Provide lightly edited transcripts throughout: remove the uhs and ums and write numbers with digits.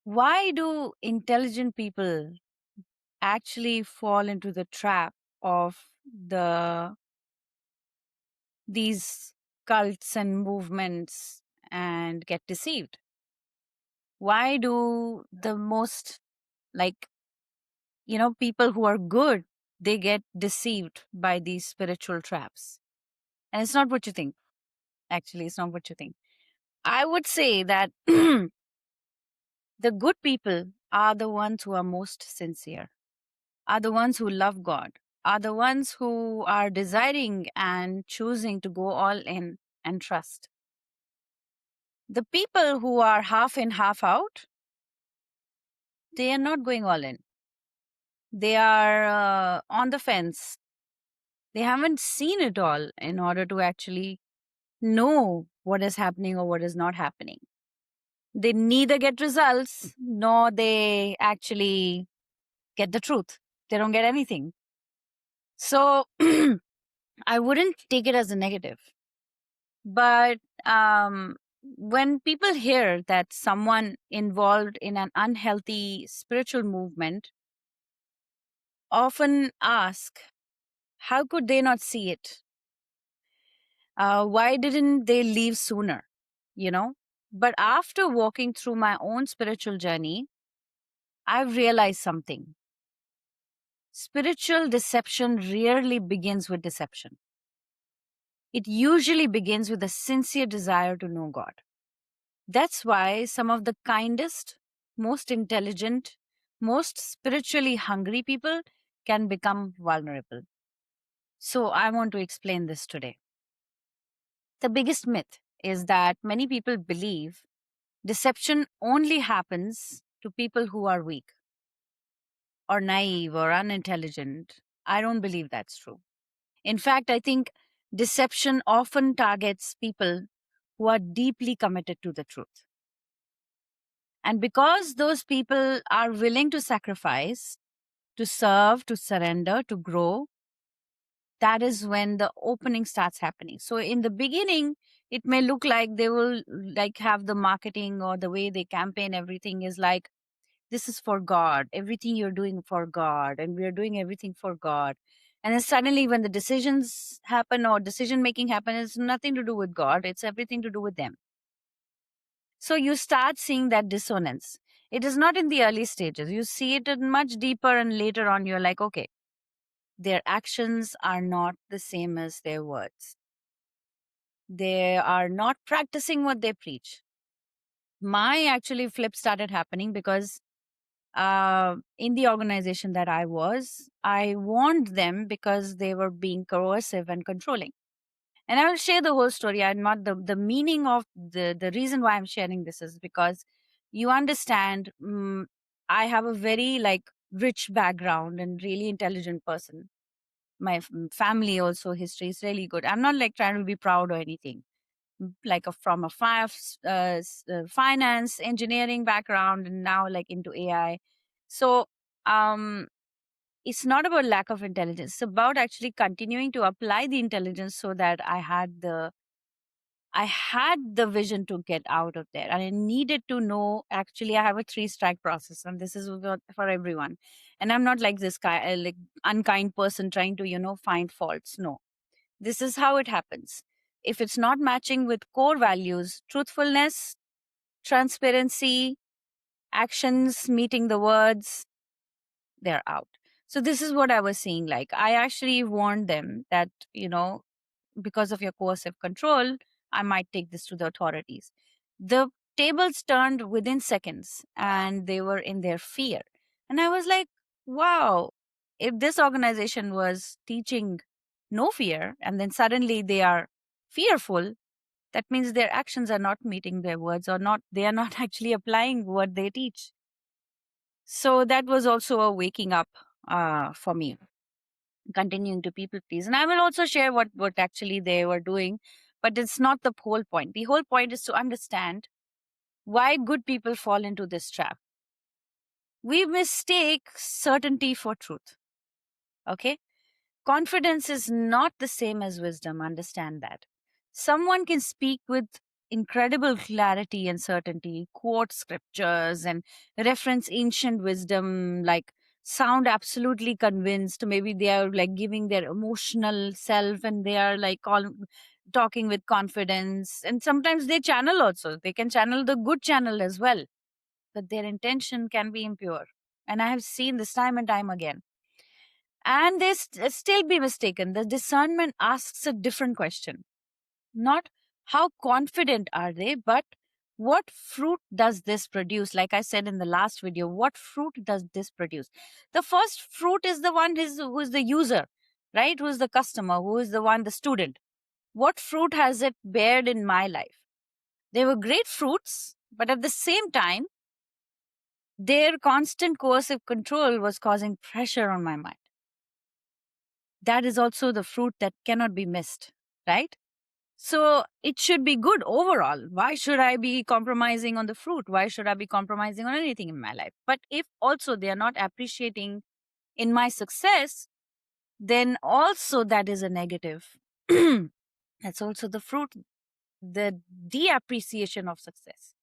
Why do intelligent people actually fall into the trap of these cults and movements and get deceived? Why do the most, like, people who are good, they get deceived by these spiritual traps? And it's not what you think. Actually, it's not what you think. I would say that the good people are the ones who are most sincere, are the ones who love God, are the ones who are desiring and choosing to go all in and trust. The people who are half in, half out, they are not going all in. They are on the fence. They haven't seen it all in order to actually know what is happening or what is not happening. They neither get results nor they actually get the truth. They don't get anything. So I wouldn't take it as a negative. But when people hear that someone involved in an unhealthy spiritual movement often ask, how could they not see it? Why didn't they leave sooner? You know? But after walking through my own spiritual journey, I've realized something. Spiritual deception rarely begins with deception. It usually begins with a sincere desire to know God. That's why some of the kindest, most intelligent, most spiritually hungry people can become vulnerable. So I want to explain this today. The biggest myth is that many people believe deception only happens to people who are weak or naive or unintelligent. I don't believe that's true. In fact, I think deception often targets people who are deeply committed to the truth. And because those people are willing to sacrifice, to serve, to surrender, to grow, that is when the opening starts happening. So in the beginning, it may look like they will like have the marketing or the way they campaign everything is like, this is for God, everything you're doing for God, and we're doing everything for God. And then suddenly when the decisions happen or decision making happen, it's nothing to do with God, it's everything to do with them. So you start seeing that dissonance. It is not in the early stages. You see it in much deeper, and later on, you're like, okay, their actions are not the same as their words. They are not practicing what they preach. My actually flip started happening because in the organization that I warned them because they were being coercive and controlling. And I will share the whole story. I'm not the meaning of the reason why I'm sharing this is because you understand. I have a very rich background and really intelligent person. My family also history is really good. I'm not like trying to be proud or anything. From a finance engineering background and now like into AI. So um it's not about lack of intelligence. It's about actually continuing to apply the intelligence so that I had the vision to get out of there. And I needed to know, actually, I have a 3 strike process, and this is for everyone. And I'm not like this guy, like unkind person trying to, find faults. No, this is how it happens. If it's not matching with core values, truthfulness, transparency, actions, meeting the words, they're out. So this is what I was saying. Like, I actually warned them that, because of your coercive control, I might take this to the authorities. The tables turned within seconds and they were in their fear. And I was like, wow, if this organization was teaching no fear and then suddenly they are fearful, that means their actions are not meeting their words or not, they are not actually applying what they teach. So that was also a waking up for me, continuing to people please. And I will also share what actually they were doing, but it's not the whole point. The whole point is to understand why good people fall into this trap. We mistake certainty for truth. Okay? Confidence is not the same as wisdom. Understand that. Someone can speak with incredible clarity and certainty, quote scriptures and reference ancient wisdom, like sound absolutely convinced. Maybe they are like giving their emotional self and they are like talking with confidence. And sometimes they channel also. They can channel the good channel as well, but their intention can be impure. And I have seen this time and time again. And they still be mistaken. The discernment asks a different question. Not how confident are they, but what fruit does this produce? Like I said in the last video, what fruit does this produce? The first fruit is the one who is the user, right? Who is the customer, who is the one, the student. What fruit has it bared in my life? They were great fruits, but at the same time, their constant coercive control was causing pressure on my mind. That is also the fruit that cannot be missed, right? So it should be good overall. Why should I be compromising on the fruit? Why should I be compromising on anything in my life? But if also they are not appreciating in my success, then also that is a negative. That's also the fruit, the de-appreciation of success.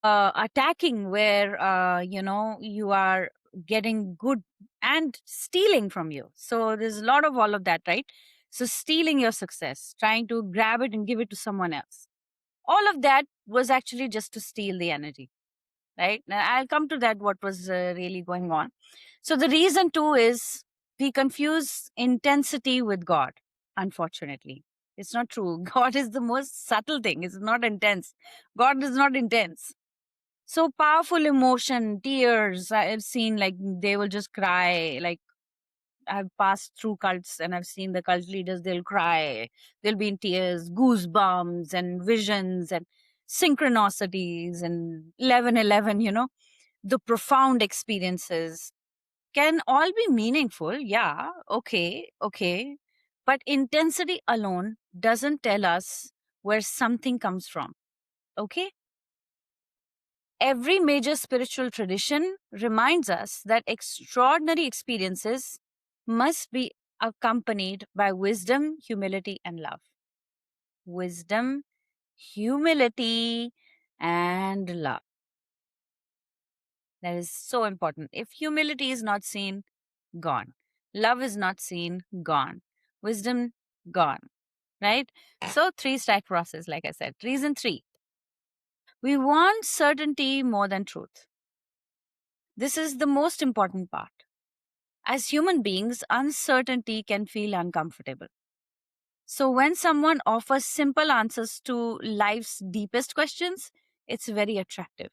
Attacking where, you are getting good and stealing from you. So there's a lot of all of that, right? So stealing your success, trying to grab it and give it to someone else, all of that was actually just to steal the energy, right? Now I'll come to that, what was really going on. So the reason too is we confuse intensity with God. Unfortunately, it's not true. God is the most subtle thing. It's not intense. God is not intense. So powerful emotion, tears, I've seen, like they will just cry. Like I've passed through cults and I've seen the cult leaders, they'll cry, they'll be in tears, goosebumps and visions and synchronicities and 1111, the profound experiences can all be meaningful. Yeah, okay. But intensity alone doesn't tell us where something comes from. Okay? Every major spiritual tradition reminds us that extraordinary experiences must be accompanied by wisdom, humility, and love. Wisdom, humility, and love. That is so important. If humility is not seen, gone. Love is not seen, gone. Wisdom, gone. Right? So, three-stack process, like I said. Reason three, we want certainty more than truth. This is the most important part. As human beings, uncertainty can feel uncomfortable. So, when someone offers simple answers to life's deepest questions, it's very attractive.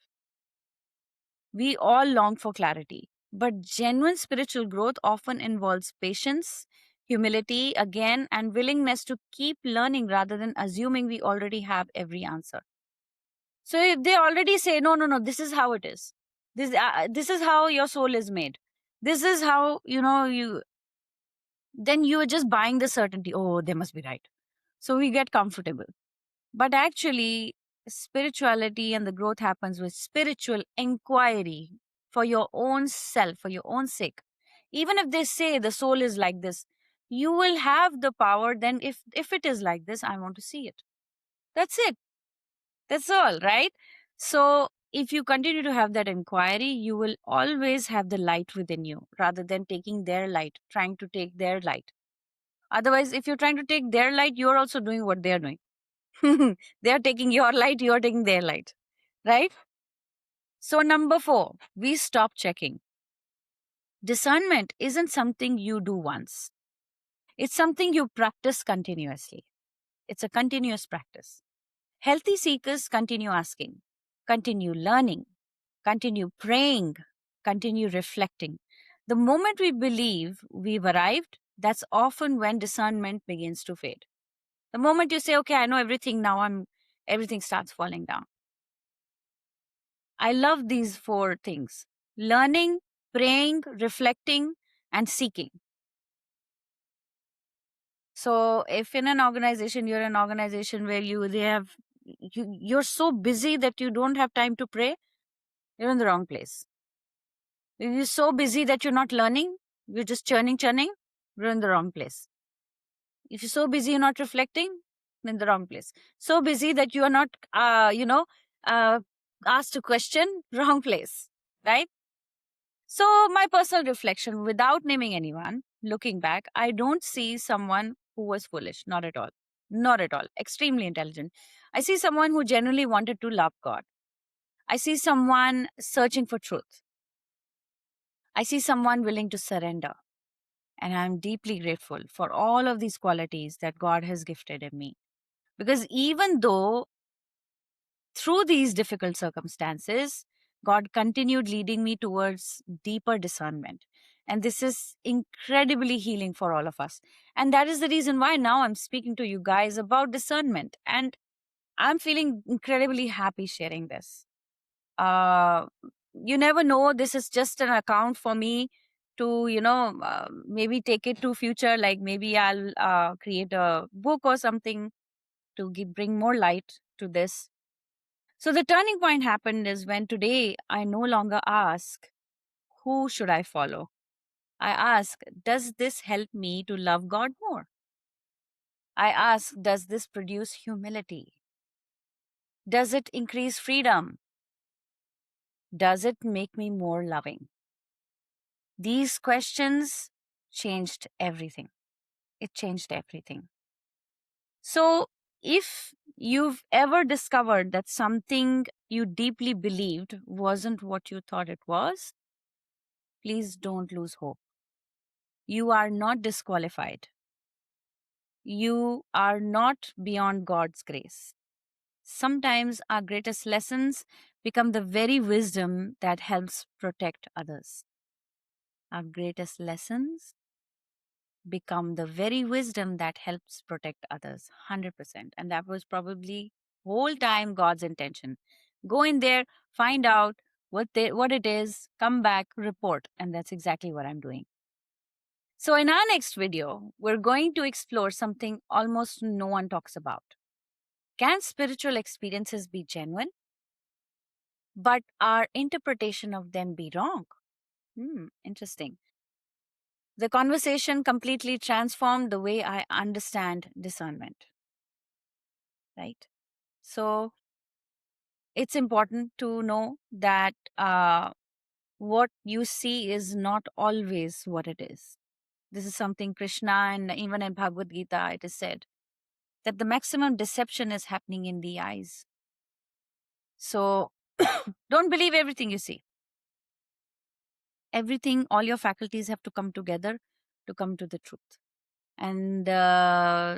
We all long for clarity, but genuine spiritual growth often involves patience, humility, again, and willingness to keep learning rather than assuming we already have every answer. So, if they already say, no, this is how it is, this is how your soul is made, this is how, then you are just buying the certainty. Oh, they must be right. So we get comfortable. But actually, spirituality and the growth happens with spiritual inquiry for your own self, for your own sake. Even if they say the soul is like this, you will have the power. Then, if it is like this, I want to see it. That's it. That's all, right? So, if you continue to have that inquiry, you will always have the light within you rather than taking their light, trying to take their light. Otherwise, if you're trying to take their light, you're also doing what they're doing. They're taking your light, you're taking their light, right? So, number four, we stop checking. Discernment isn't something you do once, it's something you practice continuously. It's a continuous practice. Healthy seekers continue asking, continue learning, continue praying, continue reflecting. The moment we believe we've arrived, that's often when discernment begins to fade. The moment you say, okay, I know everything now, everything starts falling down. I love these four things: learning, praying, reflecting, and seeking. So if in an organization, you're an organization where you're so busy that you don't have time to pray, you're in the wrong place. If you're so busy that you're not learning, you're just churning, you're in the wrong place. If you're so busy you're not reflecting, in the wrong place. So busy that you are not, uh, asked to question, wrong place, right? So, my personal reflection without naming anyone, looking back, I don't see someone who was foolish. Not at all. Not at all. Extremely intelligent. I see someone who genuinely wanted to love God. I see someone searching for truth. I see someone willing to surrender. And I'm deeply grateful for all of these qualities that God has gifted in me. Because even though through these difficult circumstances, God continued leading me towards deeper discernment. And this is incredibly healing for all of us. And that is the reason why now I'm speaking to you guys about discernment. And I'm feeling incredibly happy sharing this. Uh, you never know. This is just an account for me to, maybe take it to future. Like maybe I'll create a book or something to bring more light to this. So the turning point happened is when today I no longer ask, who should I follow? I ask, does this help me to love God more? I ask, does this produce humility? Does it increase freedom? Does it make me more loving? These questions changed everything. It changed everything. So if you've ever discovered that something you deeply believed wasn't what you thought it was, please don't lose hope. You are not disqualified. You are not beyond God's grace. Sometimes our greatest lessons become the very wisdom that helps protect others. Our greatest lessons become the very wisdom that helps protect others. 100%. And that was probably whole time God's intention. Go in there, find out what it is, come back, report. And that's exactly what I'm doing. So, in our next video, we're going to explore something almost no one talks about. Can spiritual experiences be genuine, but our interpretation of them be wrong? Interesting. The conversation completely transformed the way I understand discernment, right? So, it's important to know that what you see is not always what it is. This is something Krishna and even in Bhagavad Gita it is said that the maximum deception is happening in the eyes. So don't believe everything you see. Everything, all your faculties have to come together to come to the truth. And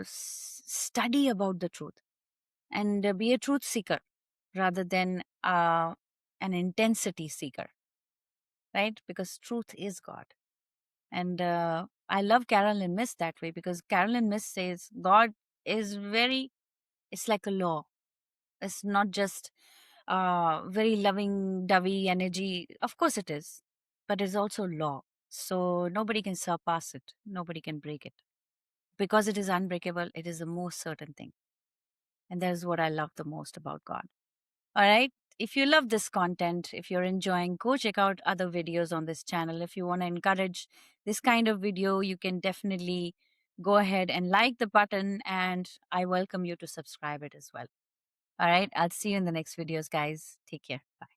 study about the truth. And be a truth seeker rather than an intensity seeker, right? Because truth is God. And I love Carolyn Miss that way because Carolyn Miss says God is it's like a law. It's not just very loving dovey energy. Of course it is, but it's also law. So nobody can surpass it. Nobody can break it. Because it is unbreakable, it is the most certain thing. And that is what I love the most about God. All right. If you love this content, if you're enjoying, go check out other videos on this channel. If you want to encourage this kind of video, you can definitely go ahead and like the button, and I welcome you to subscribe it as well. All right. I'll see you in the next videos, guys. Take care. Bye.